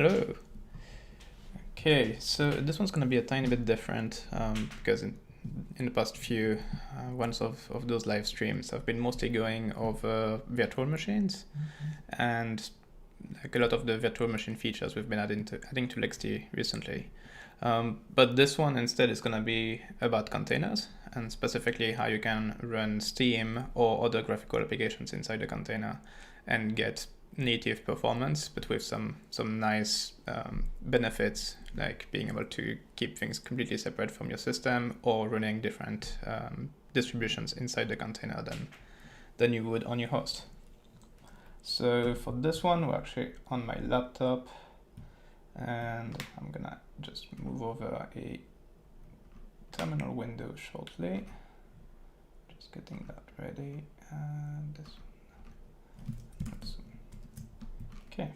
Hello. Okay, so this one's going to be a tiny bit different because in the past few ones of those live streams have been mostly going over virtual machines, and like a lot of the virtual machine features we've been adding to LXD recently. But this one instead is going to be about containers, and specifically how you can run Steam or other graphical applications inside the container and get native performance, but with some nice benefits, like being able to keep things completely separate from your system or running different distributions inside the container than you would on your host. So for this one, we're actually on my laptop, and I'm gonna just move over a terminal window shortly. Just getting that ready, and this one. Okay.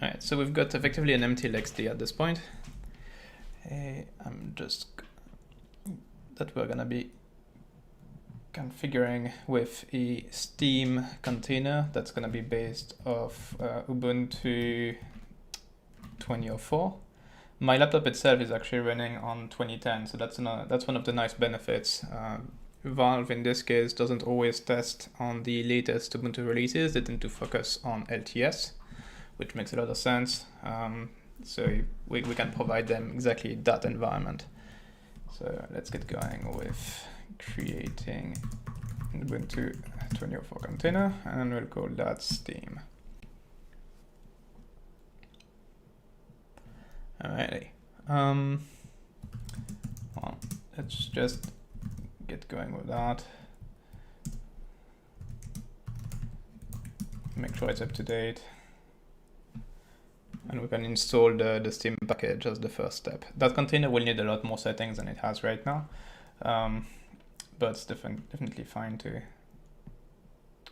All right, so we've got effectively an empty LXD at this point. I'm just that we're gonna be configuring with a Steam container that's gonna be based off Ubuntu 2004. My laptop itself is actually running on 2010, so that's one of the nice benefits. Valve in this case doesn't always test on the latest Ubuntu releases. They tend to focus on LTS, which makes a lot of sense. So we can provide them exactly that environment. So let's get going with creating an Ubuntu 2004 container, and we'll call that Steam. Alrighty. Well, let's just get going with that. Make sure it's up to date. And we can install the Steam package as the first step. That container will need a lot more settings than it has right now. But it's definitely fine to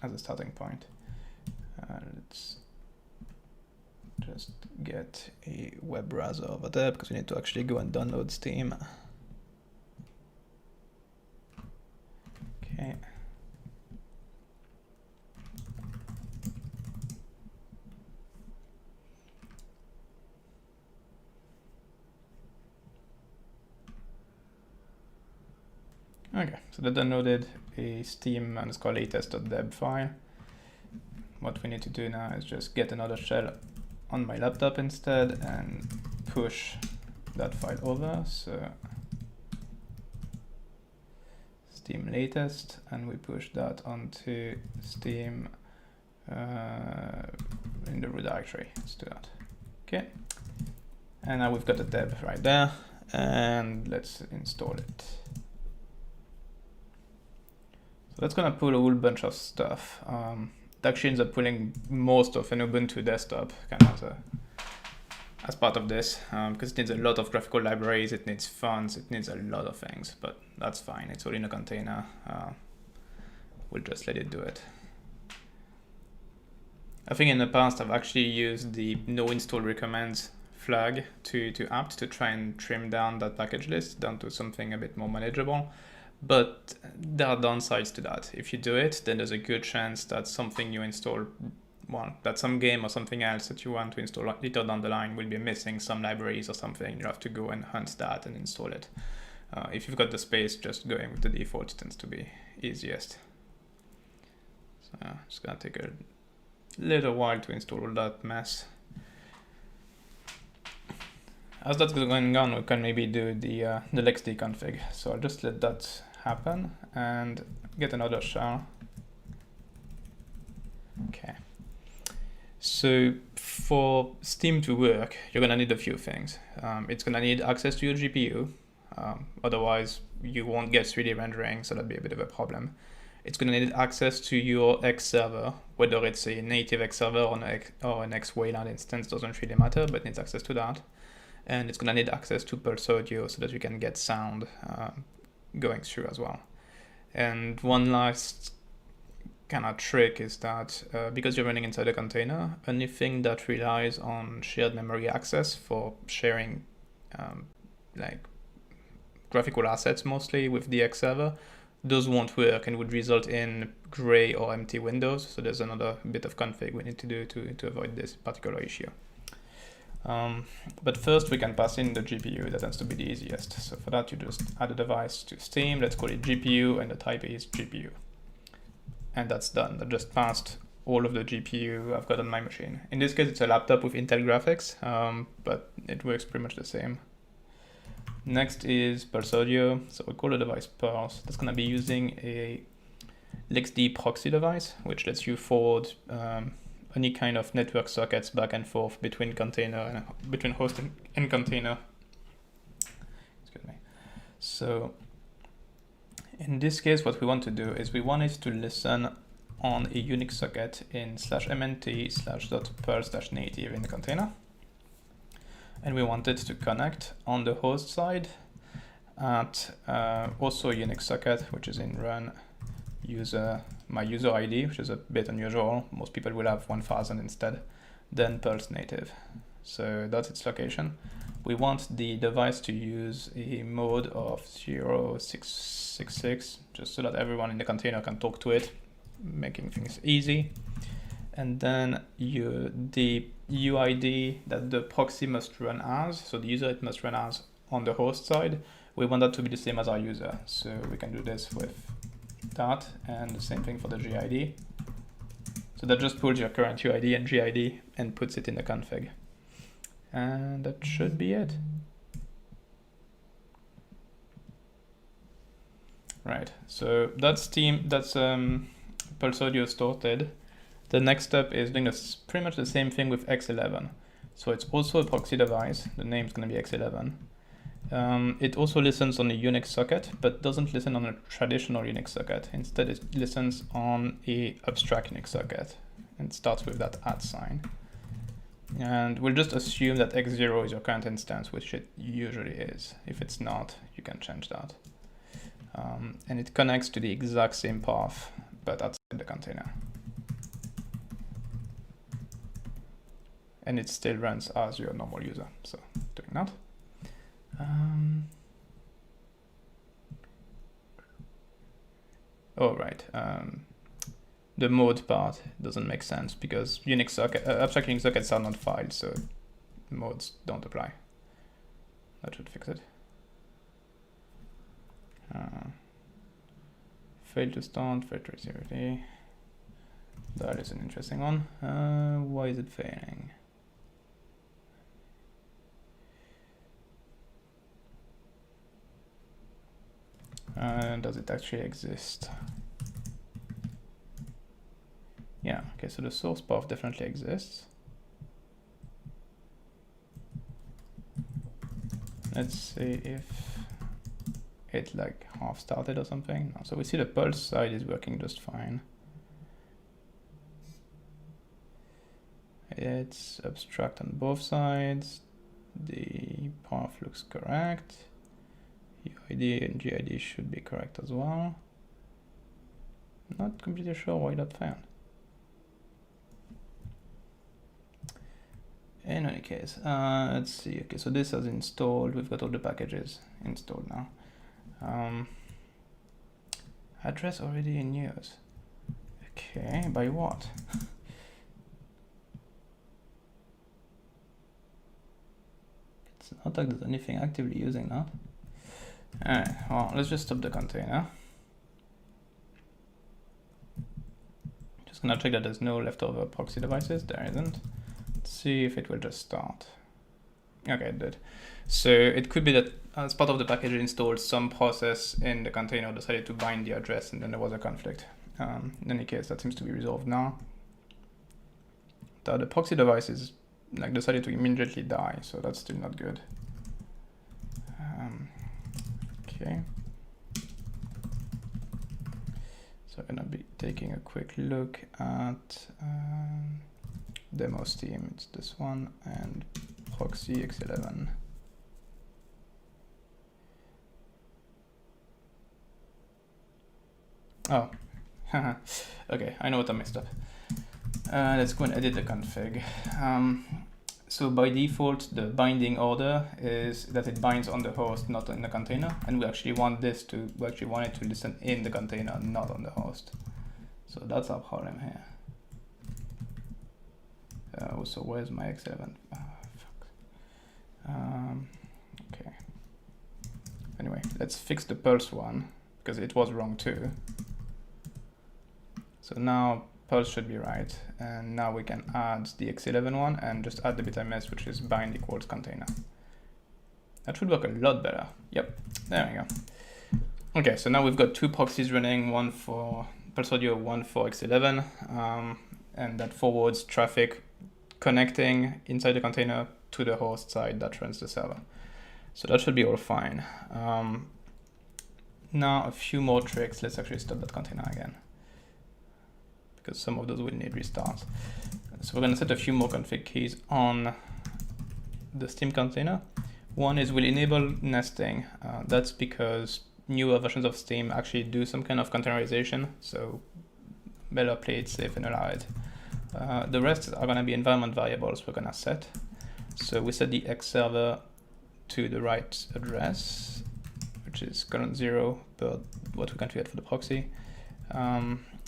as a starting point. Let's just get a web browser over there because we need to actually go and download Steam. Okay. Okay, so they downloaded a steam_latest.deb file. What we need to do now is just get another shell on my laptop instead and push that file over. So Steam latest, and we push that onto Steam in the root directory. Let's do that. Okay, and now we've got the deb right there, and let's install it. So that's gonna pull a whole bunch of stuff. It actually ends up pulling most of an Ubuntu desktop kind of as part of this, because it needs a lot of graphical libraries, it needs fonts, it needs a lot of things, but that's fine. It's all in a container. We'll just let it do it. I think in the past I've actually used the no install recommends flag to apt to try and trim down that package list down to something a bit more manageable. But there are downsides to that. If you do it, then there's a good chance that something you install, well, that some game or something else that you want to install later down the line will be missing some libraries or something. You have to go and hunt that and install it. If you've got the space, just going with the default tends to be easiest. So it's gonna take a little while to install all that mess. As that's going on, we can maybe do the LXD config. So I'll just let that happen and get another shell. Okay. So for Steam to work, you're gonna need a few things. It's gonna need access to your GPU. Otherwise, you won't get 3D rendering, so that'd be a bit of a problem. It's gonna need access to your X server, whether it's a native X server or an X Wayland instance, doesn't really matter, but needs access to that. And it's gonna need access to Pulse Audio so that we can get sound going through as well. And one last kind of trick is that because you're running inside a container, anything that relies on shared memory access for sharing like graphical assets mostly with the X server those won't work and would result in gray or empty windows. So there's another bit of config we need to do to avoid this particular issue. But first we can pass in the GPU. That tends to be the easiest. So for that, you just add a device to Steam. Let's call it GPU, and the type is GPU. And that's done. That just passed all of the GPU I've got on my machine. In this case, it's a laptop with Intel graphics, but it works pretty much the same. Next is Pulse Audio. So we'll call the device Pulse. That's going to be using a LXD proxy device, which lets you forward any kind of network sockets back and forth between between host and container. Excuse me. So in this case, what we want to do is we want it to listen on a Unix socket in /mnt/.pulse-native in the container. And we want it to connect on the host side at also a Unix socket, which is in run my user ID, which is a bit unusual. Most people will have 1000 instead, then Pulse native. So that's its location. We want the device to use a mode of 0666, just so that everyone in the container can talk to it, making things easy. And then the UID that the proxy must run as, so the user it must run as on the host side, we want that to be the same as our user. So we can do this with that, and the same thing for the GID. So that just pulls your current UID and GID and puts it in the config. And that should be it. Right, so that's Pulse Audio started. The next step is doing pretty much the same thing with X11. So it's also a proxy device. The name's going to be X11. It also listens on a Unix socket, but doesn't listen on a traditional Unix socket. Instead, it listens on a abstract Unix socket and starts with that @ sign. And we'll just assume that X0 is your current instance, which it usually is. If it's not, you can change that. And it connects to the exact same path, but outside the container. And it still runs as your normal user. So doing that. Oh, right. The mode part doesn't make sense because Unix abstract Unix sockets are not filed, so modes don't apply. That should fix it. Fail to start, fail to receive. That is an interesting one. Why is it failing? Does it actually exist? Yeah, okay, so the source path definitely exists. Let's see if it like half started or something. No, so we see the Pulse side is working just fine. It's abstract on both sides. The path looks correct. UID and GID should be correct as well. Not completely sure why that failed. In any case, let's see. Okay, so this has installed. We've got all the packages installed now. Address already in use. Okay, by what? It's not like there's anything actively using that. Alright, well, let's just stop the container. Just gonna check that there's no leftover proxy devices. There isn't. Let's see if it will just start. Okay, it did. So it could be that as part of the package installed, some process in the container decided to bind the address and then there was a conflict. In any case, that seems to be resolved now. The proxy device is like decided to immediately die, so that's still not good. Okay. So I'm gonna be taking a quick look at demo Steam. It's this one and proxy X11. Oh, okay, I know what I messed up. Let's go and edit the config. So by default, the binding order is that it binds on the host, not in the container. And we actually want it to listen in the container, not on the host. So that's our problem here. So where's my X11? Okay. Anyway, let's fix the pulse one because it was wrong too. So now pulse should be right, and now we can add the X11 one and just add the bitms, which is bind equals container. That should work a lot better. Yep, there we go. Okay, so now we've got two proxies running, one for pulse audio, one for X11, and that forwards traffic connecting inside the container to the host side that runs the server. So that should be all fine. Now a few more tricks. Let's actually stop that container again, because some of those will need restarts. So we're going to set a few more config keys on the Steam container. One is we'll enable nesting. That's because newer versions of Steam actually do some kind of containerization. So better play it safe and allow it. The rest are going to be environment variables we're going to set. So we set the X server to the right address, which is current 0, but what we configured for the proxy.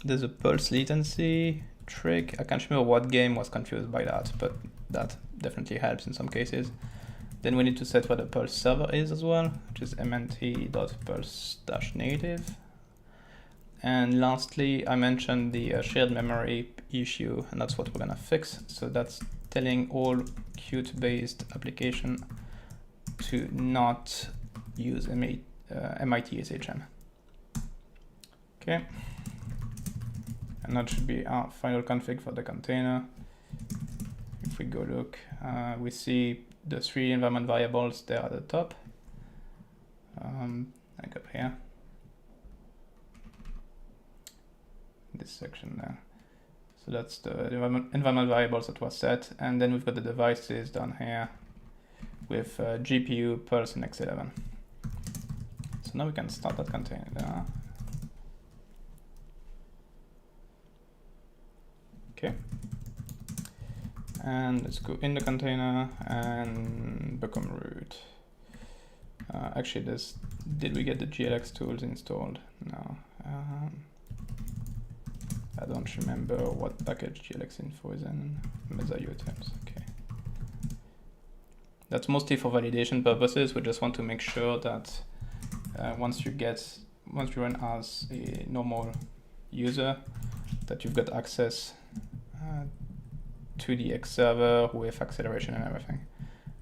There's a pulse latency trick. I can't remember what game was confused by that, but that definitely helps in some cases. Then we need to set what the pulse server is as well, which is mnt.pulse-native. And lastly, I mentioned the shared memory issue, and that's what we're gonna fix. So that's telling all Qt-based application to not use MIT-SHM. Okay. And that should be our final config for the container. If we go look, we see the 3 environment variables there at the top. Like up here. This section there. So that's the environment variables that was set. And then we've got the devices down here with GPU, Pulse, and X11. So now we can start that container there. Okay. And let's go in the container and become root. Actually, did we get the GLX tools installed? No. I don't remember what package GLX info is in. Mesa-utils, okay. That's mostly for validation purposes. We just want to make sure that once you run as a normal user, that you've got access to the X server with acceleration and everything.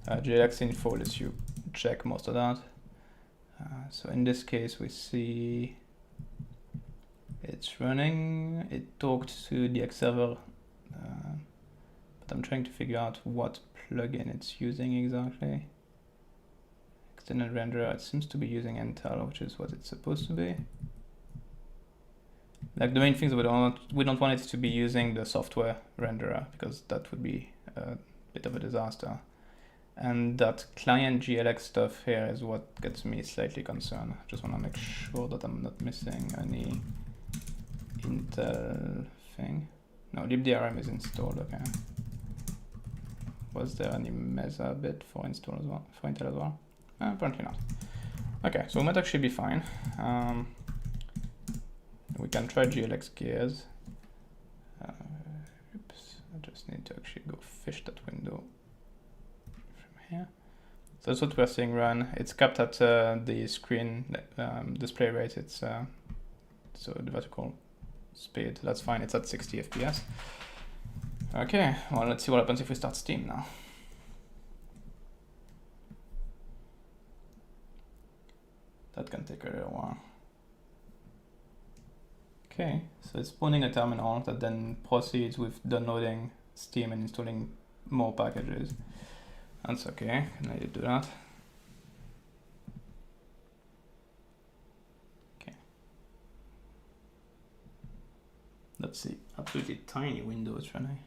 GLX info lets you check most of that. So in this case, we see it's running. It talked to the X server, but I'm trying to figure out what plugin it's using exactly. Extended renderer, it seems to be using Intel, which is what it's supposed to be. Like the main things we don't want it to be using the software renderer, because that would be a bit of a disaster. And that client GLX stuff here is what gets me slightly concerned. I just want to make sure that I'm not missing any Intel thing. No, libdrm is installed, okay. Was there any Mesa bit for install as well, for Intel as well? Apparently not. Okay, so we might actually be fine. We can try GLX gears. Oops, I just need to actually go fish that window from here. So that's what we're seeing run. It's capped at the screen display rate. It's so the vertical speed. That's fine. It's at 60 FPS. Okay, well, let's see what happens if we start Steam now. That can take a little while. Okay, so it's spawning a terminal that then proceeds with downloading Steam and installing more packages. That's okay, can I do that? Okay. Let's see, absolutely tiny windows running.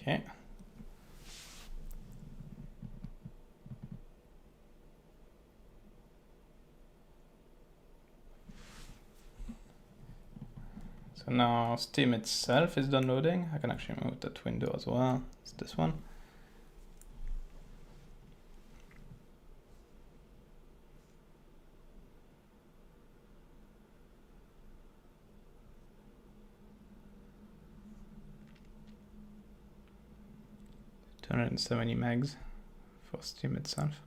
Okay. So now Steam itself is done loading. I can actually move that window as well. It's this one. $270 megs for Steam itself.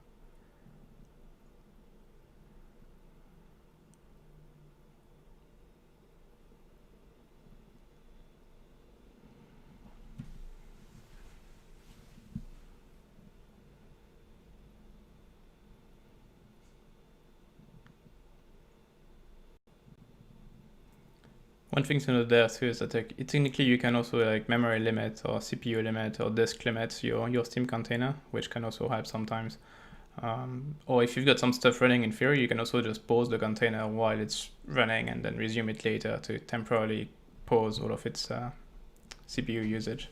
One thing to note there too is that technically you can also like memory limit or CPU limit or disk limit your Steam container, which can also help sometimes. Or if you've got some stuff running in theory, you can also just pause the container while it's running and then resume it later to temporarily pause all of its CPU usage.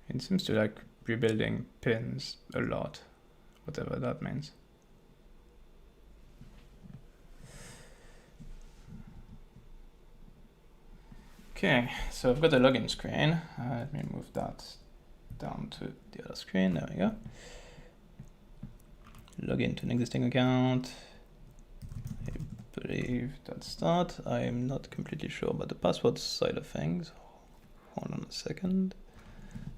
It seems to like rebuilding pins a lot, whatever that means. Okay, so I've got a login screen. Let me move that down to the other screen. There we go. Log into an existing account. I believe that's that. I'm not completely sure about the password side of things. Hold on a second.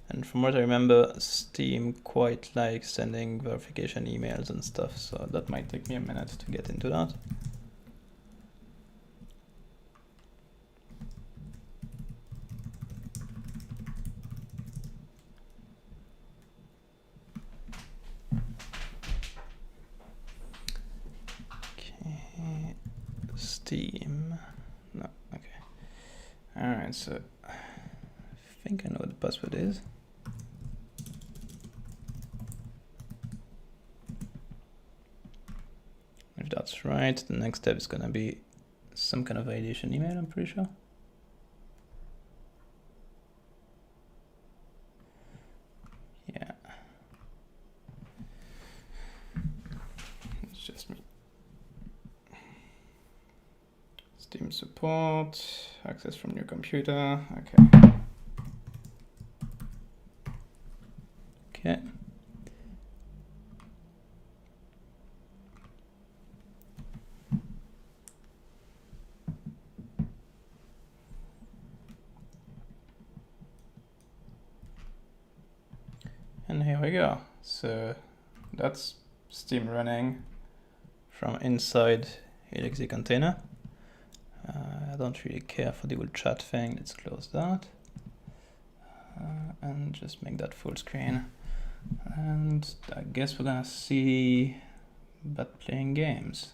And from what I remember, Steam quite likes sending verification emails and stuff, so that might take me a minute to get into that. Okay, Steam. No, okay. All right, so I think I know what the password is. If that's right, the next step is gonna be some kind of validation email, I'm pretty sure. Yeah. It's just me. Steam support, access from your computer, okay. Okay. And here we go. So that's Steam running from inside LXD container. I don't really care for the old chat thing. Let's close that and just make that full screen. And I guess we're gonna see but playing games.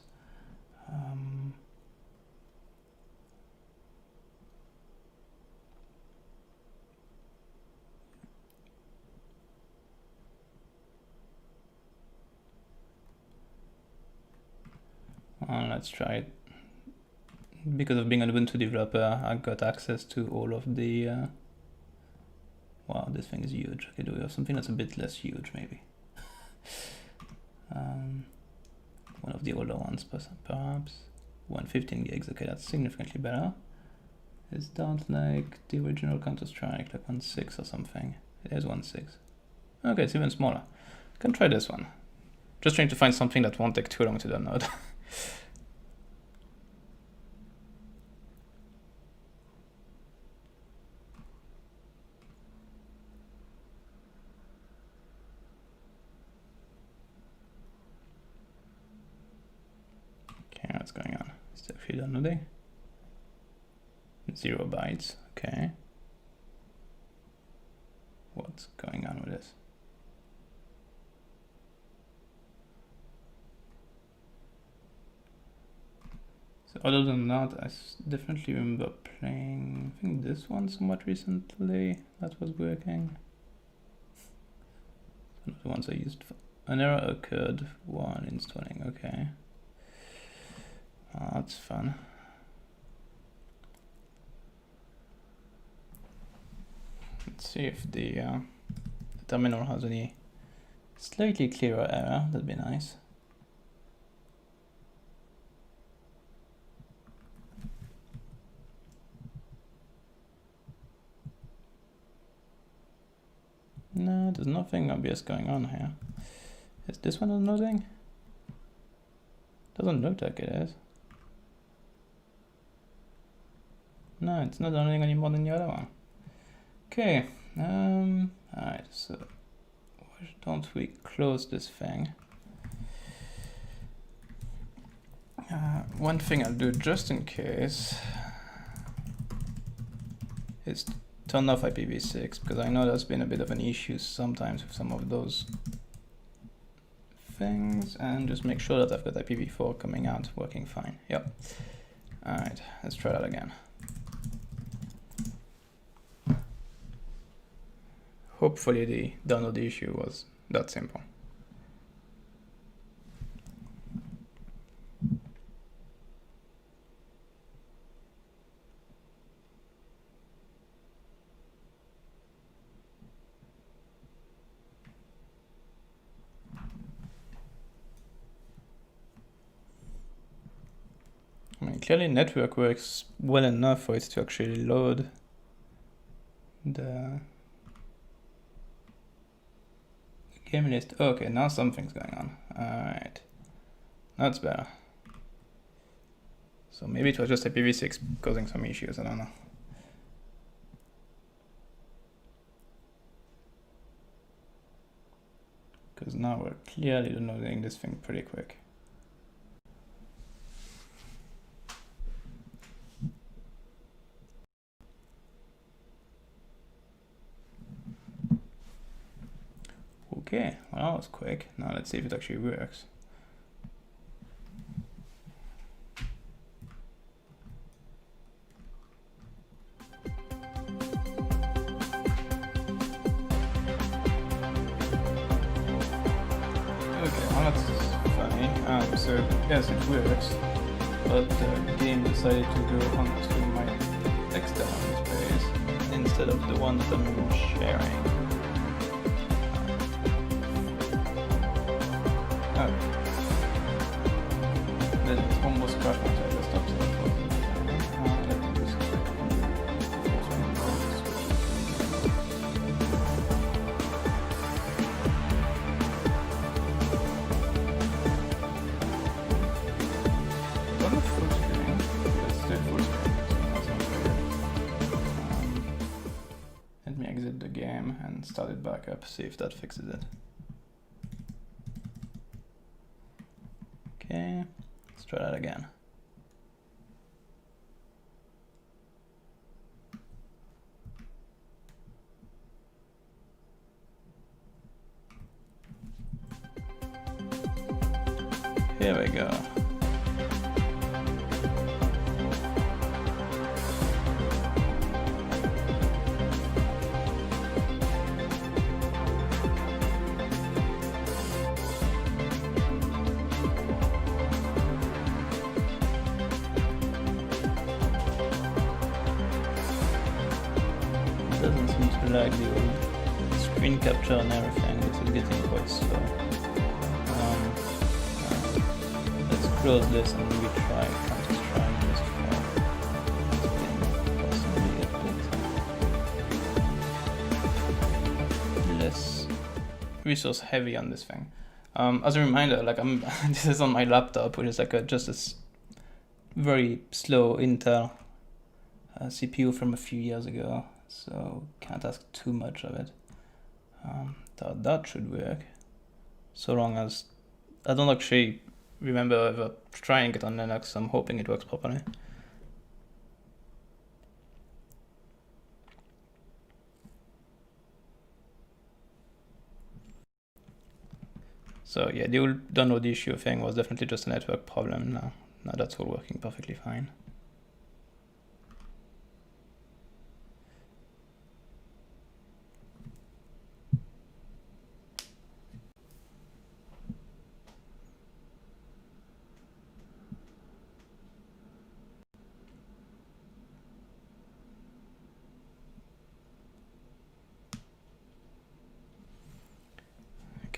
Let's try it. Because of being an Ubuntu developer, I got access to all of the... wow, this thing is huge. Okay, do we have something that's a bit less huge, maybe? One of the older ones, perhaps. 115 gigs, okay, that's significantly better. Is that like the original Counter-Strike, like 1.6 or something? It is 1.6. Okay, it's even smaller. I can try this one. Just trying to find something that won't take too long to download. Okay, what's going on? Is there a few downloading? 0 bytes, okay. What's going on with this? So other than that, I definitely remember playing, I think this one somewhat recently, that was working. One of the ones I used for, an error occurred while installing, okay. That's fun. Let's see if the terminal has any slightly clearer error. That'd be nice. No, there's nothing obvious going on here. Is this one unloading? Doesn't look like it is. No, it's not unloading any more than the other one. Okay, alright, so why don't we close this thing? One thing I'll do just in case is turn off IPv6, because I know there's been a bit of an issue sometimes with some of those things, and just make sure that I've got IPv4 coming out working fine. Yep. Alright, let's try that again. Hopefully the download issue was that simple. I mean, clearly network works well enough for it to actually load the game list. Okay, now something's going on. Alright, that's better. So maybe it was just IPv6 causing some issues, I don't know. Because now we're clearly downloading this thing pretty quick. Okay, well, that was quick. Now let's see if it actually works. Okay, well, that's funny. So yes, it works, but the game decided to go onto my external space instead of the one that I'm sharing. It almost crashed my desktop. Let me exit the game and start it back up, see if that fixes it. Okay, let's try that again. Here we go. Doesn't seem to like the old screen capture and everything. This is getting quite slow. Let's close this and retry. Can't just try this possibly a bit less resource heavy on this thing. As a reminder, like this is on my laptop, which is like just a very slow Intel CPU from a few years ago. So can't ask too much of it. That should work, so long as I don't actually remember ever trying it on Linux. I'm hoping it works properly. So yeah, the old download issue thing was definitely just a network problem. Now that's all working perfectly fine.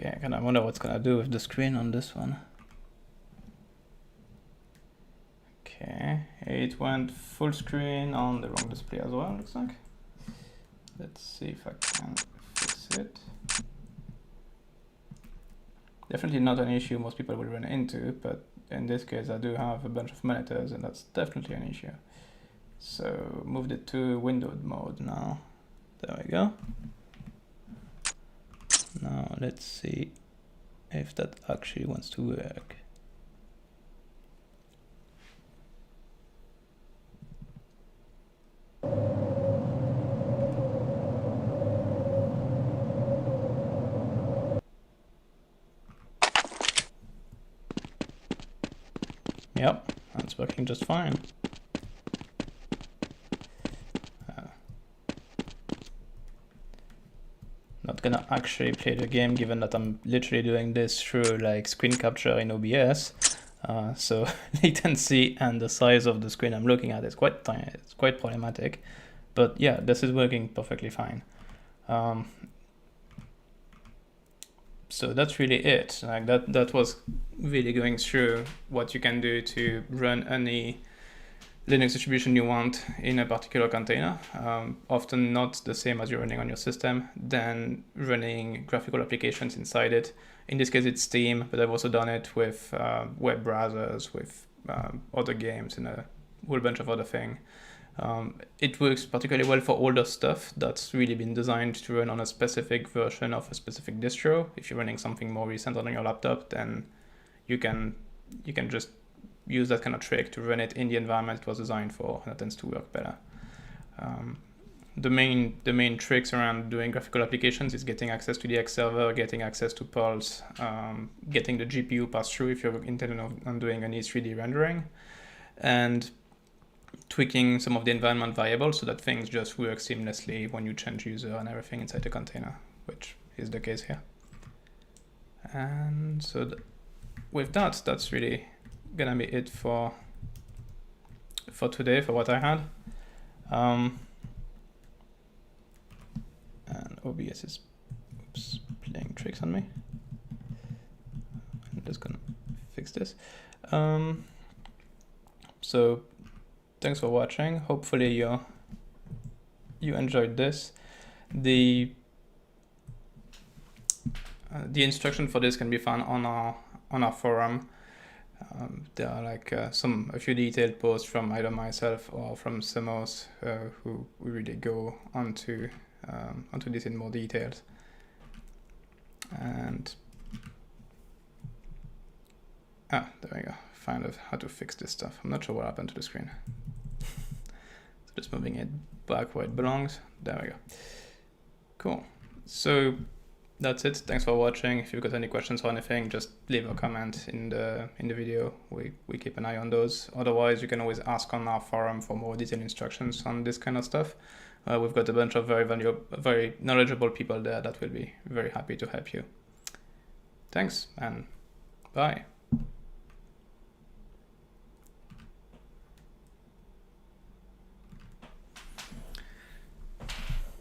Okay, I kind of wonder what's gonna do with the screen on this one. Okay, it went full screen on the wrong display as well, looks like. Let's see if I can fix it. Definitely not an issue most people will run into, but in this case I do have a bunch of monitors and that's definitely an issue. So moved it to windowed mode now. There we go. Now let's see if that actually wants to work. Yep, that's working just fine. Not gonna actually play the game given that I'm literally doing this through like screen capture in OBS. So latency and the size of the screen I'm looking at is quite tiny. It's quite problematic. But yeah, this is working perfectly fine. So that's really it. Like that was really going through what you can do to run any Linux distribution you want in a particular container. Often not the same as you're running on your system, then running graphical applications inside it. In this case, it's Steam, but I've also done it with web browsers, with other games, and a whole bunch of other things. It works particularly well for older stuff that's really been designed to run on a specific version of a specific distro. If you're running something more recent on your laptop, then you can just use that kind of trick to run it in the environment it was designed for, and that tends to work better. The main tricks around doing graphical applications is getting access to the X server, getting access to Pulse, getting the GPU pass-through if you're intending on doing any 3D rendering, and tweaking some of the environment variables so that things just work seamlessly when you change user and everything inside the container, which is the case here. And so with that, that's really gonna be it for today, for what I had. And OBS is playing tricks on me. I'm just gonna fix this. So thanks for watching. Hopefully you enjoyed this. The instruction for this can be found on our forum. There are like a few detailed posts from either myself or from Samos who really go onto this in more details. And there we go. Find out how to fix this stuff. I'm not sure what happened to the screen. So just moving it back where it belongs. There we go. Cool. So that's it. Thanks for watching. If you've got any questions or anything, just leave a comment in the video. We keep an eye on those. Otherwise, you can always ask on our forum for more detailed instructions on this kind of stuff. We've got a bunch of very knowledgeable people there that will be very happy to help you. Thanks and bye.